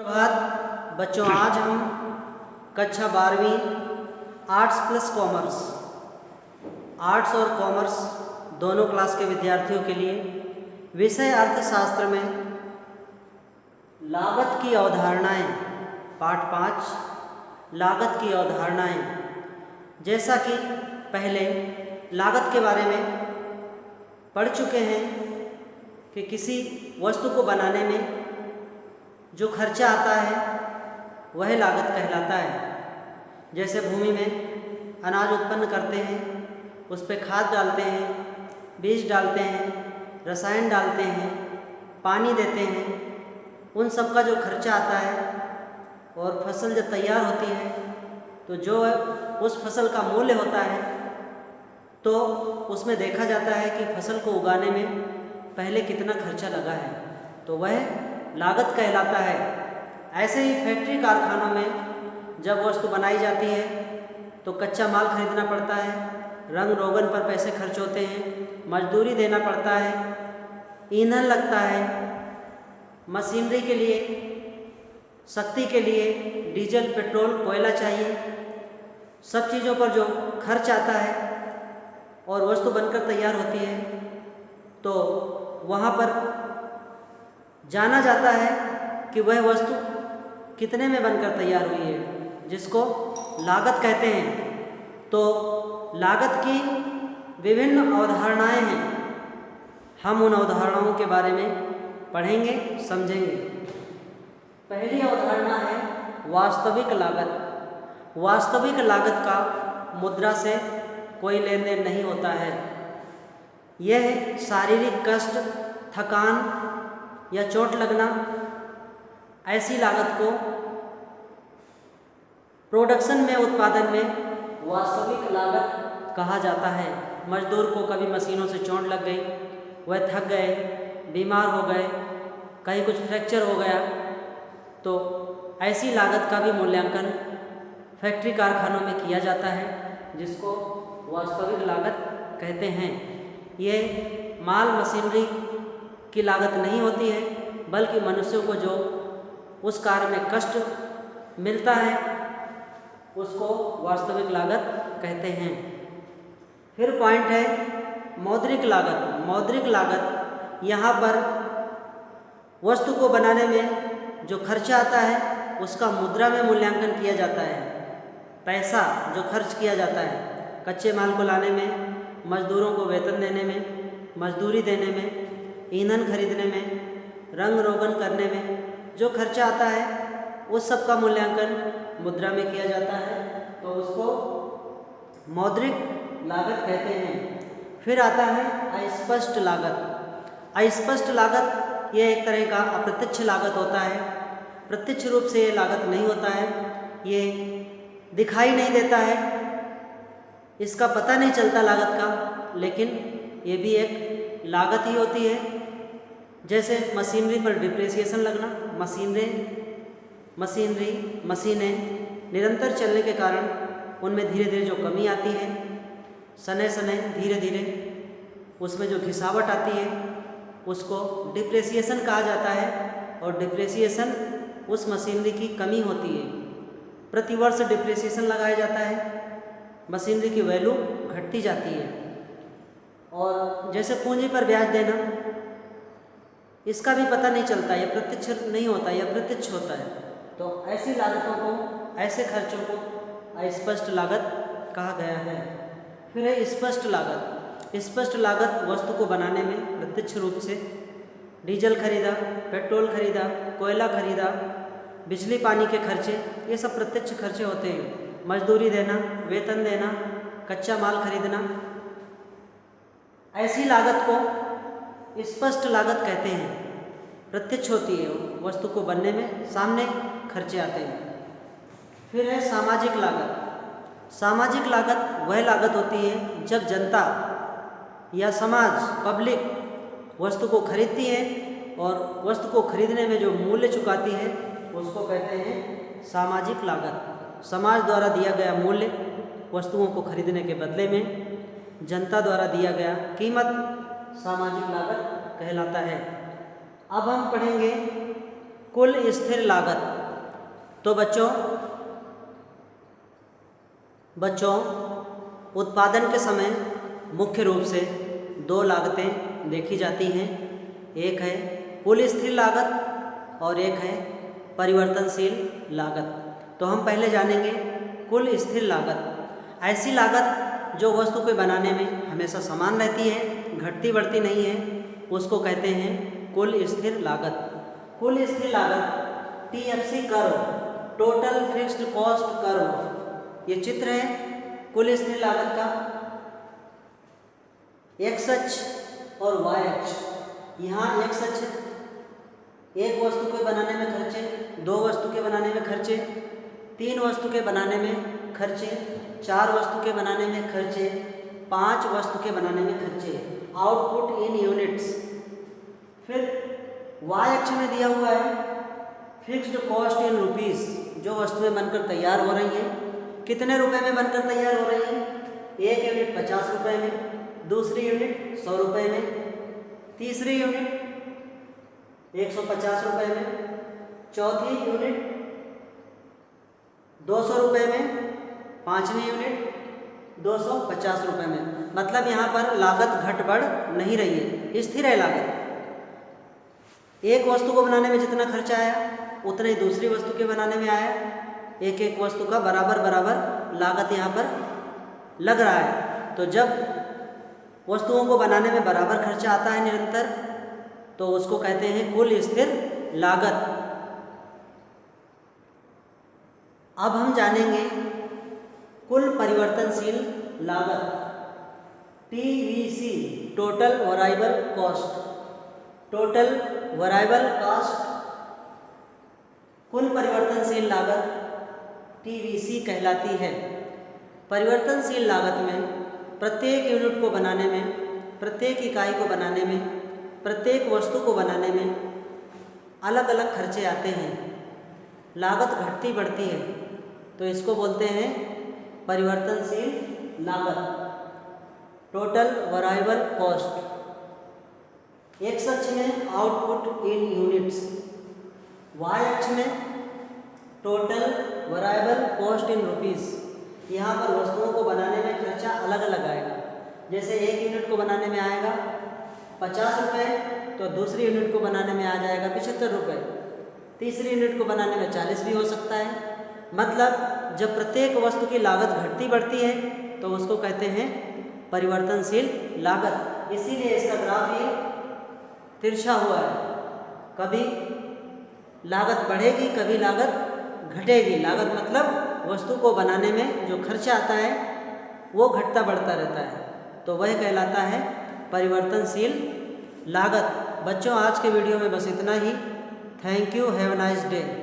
सुप्रभात बच्चों, आज हम कक्षा 12वीं आर्ट्स प्लस कॉमर्स, आर्ट्स और कॉमर्स दोनों क्लास के विद्यार्थियों के लिए विषय अर्थशास्त्र में लागत की अवधारणाएं पाठ 5 लागत की अवधारणाएं। जैसा कि पहले लागत के बारे में पढ़ चुके हैं कि किसी वस्तु को बनाने में जो खर्चा आता है वह लागत कहलाता है। जैसे भूमि में अनाज उत्पन्न करते हैं, उस पर खाद डालते हैं, बीज डालते हैं, रसायन डालते हैं, पानी देते हैं, उन सब का जो खर्चा आता है और फसल जब तैयार होती है तो जो उस फसल का मूल्य होता है तो उसमें देखा जाता है कि फसल को उगाने में पहले कितना खर्चा लगा है, तो वह लागत कहलाता है। ऐसे ही फैक्ट्री कारखानों में जब वस्तु बनाई जाती है तो कच्चा माल खरीदना पड़ता है, रंग रोगन पर पैसे खर्च होते हैं, मजदूरी देना पड़ता है, ईंधन लगता है, मशीनरी के लिए, शक्ति के लिए डीजल, पेट्रोल, कोयला चाहिए। सब चीज़ों पर जो खर्च आता है और वस्तु बनकर तैयार होती है तो वहाँ पर जाना जाता है कि वह वस्तु कितने में बनकर तैयार हुई है, जिसको लागत कहते हैं। तो लागत की विभिन्न अवधारणाएं हैं, हम उन अवधारणाओं के बारे में पढ़ेंगे, समझेंगे। पहली अवधारणा है वास्तविक लागत। वास्तविक लागत का मुद्रा से कोई लेन देन नहीं होता है। यह शारीरिक कष्ट, थकान या चोट लगना, ऐसी लागत को प्रोडक्शन में, उत्पादन में वास्तविक लागत कहा जाता है। मजदूर को कभी मशीनों से चोट लग गई, वह थक गए, बीमार हो गए, कहीं कुछ फ्रैक्चर हो गया, तो ऐसी लागत का भी मूल्यांकन फैक्ट्री कारखानों में किया जाता है, जिसको वास्तविक लागत कहते हैं। ये माल मशीनरी की लागत नहीं होती है, बल्कि मनुष्यों को जो उस कार्य में कष्ट मिलता है उसको वास्तविक लागत कहते हैं। फिर पॉइंट है मौद्रिक लागत। मौद्रिक लागत, यहाँ पर वस्तु को बनाने में जो खर्चा आता है उसका मुद्रा में मूल्यांकन किया जाता है। पैसा जो खर्च किया जाता है कच्चे माल को लाने में, मजदूरों को वेतन देने में, मजदूरी देने में, ईंधन खरीदने में, रंग रोगन करने में जो खर्चा आता है उस सब का मूल्यांकन मुद्रा में किया जाता है, तो उसको मौद्रिक लागत कहते हैं। फिर आता है अस्पष्ट लागत। अस्पष्ट लागत यह एक तरह का अप्रत्यक्ष लागत होता है। प्रत्यक्ष रूप से ये लागत नहीं होता है, ये दिखाई नहीं देता है, इसका पता नहीं चलता लागत का, लेकिन ये भी एक लागत ही होती है। जैसे मशीनरी पर डिप्रिसिएशन लगना। मशीनें निरंतर चलने के कारण उनमें धीरे धीरे जो कमी आती है, सने धीरे धीरे उसमें जो घिसावट आती है उसको डिप्रिसिएशन कहा जाता है। और डिप्रिसिएशन उस मशीनरी की कमी होती है। प्रतिवर्ष डिप्रिसिएशन लगाया जाता है, मशीनरी की वैल्यू घटती जाती है। और जैसे पूंजी पर ब्याज देना, इसका भी पता नहीं चलता, यह प्रत्यक्ष नहीं होता, यह प्रत्यक्ष होता है। तो ऐसी लागतों को, ऐसे खर्चों को अस्पष्ट लागत कहा गया है। फिर है स्पष्ट लागत। स्पष्ट लागत वस्तु को बनाने में प्रत्यक्ष रूप से डीजल खरीदा, पेट्रोल खरीदा, कोयला खरीदा, बिजली पानी के खर्चे, ये सब प्रत्यक्ष खर्चे होते हैं। मजदूरी देना, वेतन देना, कच्चा माल खरीदना, ऐसी लागत को स्पष्ट लागत कहते हैं। प्रत्यक्ष होती है, वस्तु को बनने में सामने खर्चे आते हैं। फिर है सामाजिक लागत। सामाजिक लागत वह लागत होती है जब जनता या समाज, पब्लिक वस्तु को खरीदती है और वस्तु को खरीदने में जो मूल्य चुकाती है उसको कहते हैं सामाजिक लागत। समाज द्वारा दिया गया मूल्य वस्तुओं को खरीदने के बदले में जनता द्वारा दिया गया कीमत सामाजिक लागत कहलाता है। अब हम पढ़ेंगे कुल स्थिर लागत। तो बच्चों उत्पादन के समय मुख्य रूप से दो लागतें देखी जाती हैं, एक है कुल स्थिर लागत और एक है परिवर्तनशील लागत। तो हम पहले जानेंगे कुल स्थिर लागत। ऐसी लागत जो वस्तु को बनाने में हमेशा समान रहती है, घटती बढ़ती नहीं है, उसको कहते हैं कुल स्थिर लागत। कुल स्थिर लागत TFC curve, total fixed cost curve, ये चित्र है कुल स्थिर लागत का। एक्स अक्ष और वाई अक्ष, यहाँ एक्स अक्ष एक वस्तु के बनाने में खर्चे, दो वस्तु के बनाने में खर्चे, तीन वस्तु के बनाने में खर्चे, चार वस्तु के बनाने में खर्चे, पांच वस्तु के बनाने में खर्चे, आउटपुट इन यूनिट्स। फिर वाई अक्ष में दिया हुआ है फिक्स्ड कॉस्ट इन रुपीस, जो वस्तुएं बनकर तैयार हो रही हैं, कितने रुपए में बनकर तैयार हो रही हैं, एक यूनिट 50 रुपए में, दूसरी यूनिट 100 रुपए में, तीसरी यूनिट 150 रुपए में, चौथी यूनिट 200 रुपए में, पांचवी यूनिट 250 रुपए में। मतलब यहाँ पर लागत घट बढ़ नहीं रही है, स्थिर है लागत। एक वस्तु को बनाने में जितना खर्चा आया उतना ही दूसरी वस्तु के बनाने में आया। एक एक वस्तु का बराबर लागत यहाँ पर लग रहा है। तो जब वस्तुओं को बनाने में बराबर खर्चा आता है निरंतर, तो उसको कहते हैं कुल स्थिर लागत। अब हम जानेंगे कुल परिवर्तनशील लागत, TVC, total variable cost. Total variable cost, कुल परिवर्तनशील लागत TVC कहलाती है। परिवर्तनशील लागत में प्रत्येक यूनिट को बनाने में, प्रत्येक इकाई को बनाने में, प्रत्येक वस्तु को बनाने में अलग अलग खर्चे आते हैं, लागत घटती बढ़ती है, तो इसको बोलते हैं परिवर्तनशील लागत, टोटल वेरिएबल कॉस्ट। एक्स अक्ष में आउटपुट इन यूनिट्स, वाई अक्ष में total variable cost in rupees. यहाँ पर वस्तुओं को बनाने में खर्चा अलग अलग आएगा। जैसे एक यूनिट को बनाने में आएगा 50 रुपये, तो दूसरी यूनिट को बनाने में आ जाएगा 75 रुपये, तीसरी यूनिट को बनाने में 40 भी हो सकता है। मतलब जब प्रत्येक वस्तु की लागत घटती बढ़ती है तो उसको कहते हैं परिवर्तनशील लागत। इसीलिए इसका ग्राफ ये तिरछा हुआ है, कभी लागत बढ़ेगी कभी लागत घटेगी। लागत मतलब वस्तु को बनाने में जो खर्चा आता है वो घटता बढ़ता रहता है, तो वह कहलाता है परिवर्तनशील लागत। बच्चों आज के वीडियो में बस इतना ही। Thank you, have a nice day.